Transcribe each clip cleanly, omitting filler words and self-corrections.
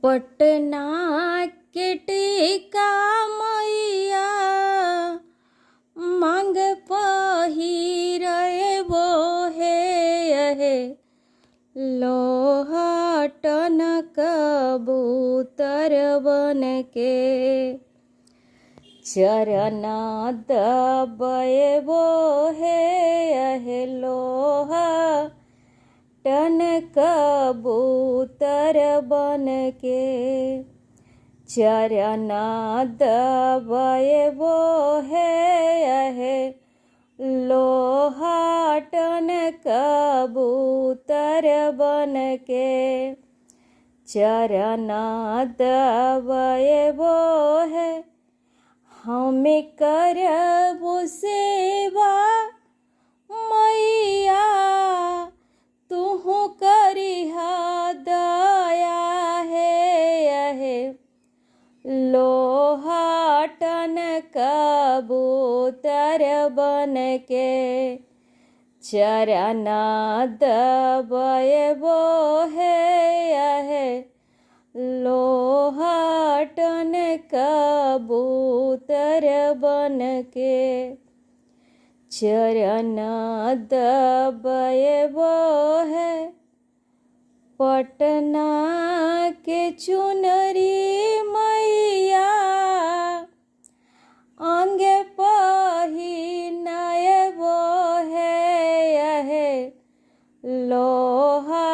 पटना के टीका मैया मांग पहिरे वो हे लोहा टनक कबूतर बन के चरण दबे वो हे लोहा टन कबूतर बन के चरण दबे वो है लोहा टन कबूतर बन के चरण दबे वो है हमें करबो सेवा मैया तुहु करिहा दया है लोहा टन कबूतर बन के चरण दबे वो है लोहा टन कबूतर बन के चरण दबे वो है पटना के चुनरी मैया अंग पहिनाए वो है लोहा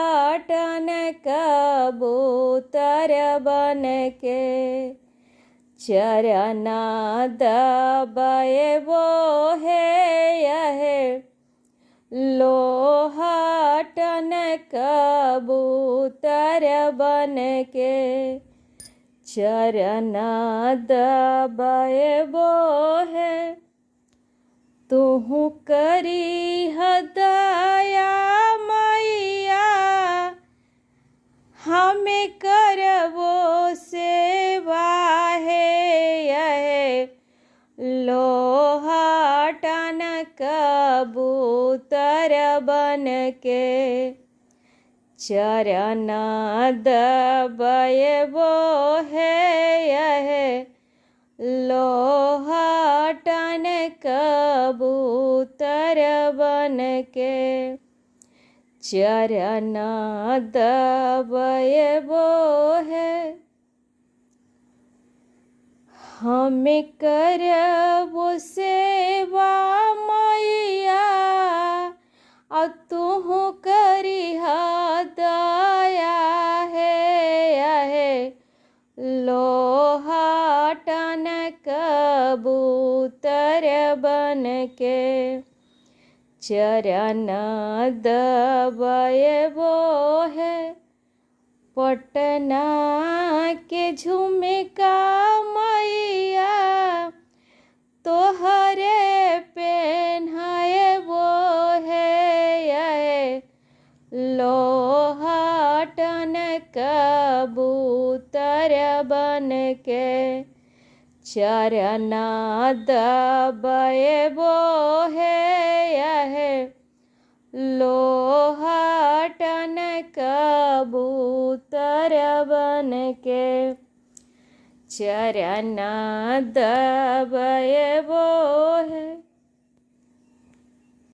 टन कबूतर बन के चरण दबे वो है लोहा टन कबूतर बन के चरण दबे वो है तुहु करिह दया मैया हमें करबो सेवा है लोहा टन कबूतर बन के चरण दबे वो है लोहा टन कबूतर बन के चरण दबे वो है हमें करबो सेवा मैया और तुहु करिहा दया है लोहा टन कबूतर बन के चरण दबे वो है पटना के झुमका मैया तोहरे पेन्हाए वो है लोहा टन कबूतर बन के चरण दबे वो है लोहा टन कबूतर बन के चरण दबे वो है।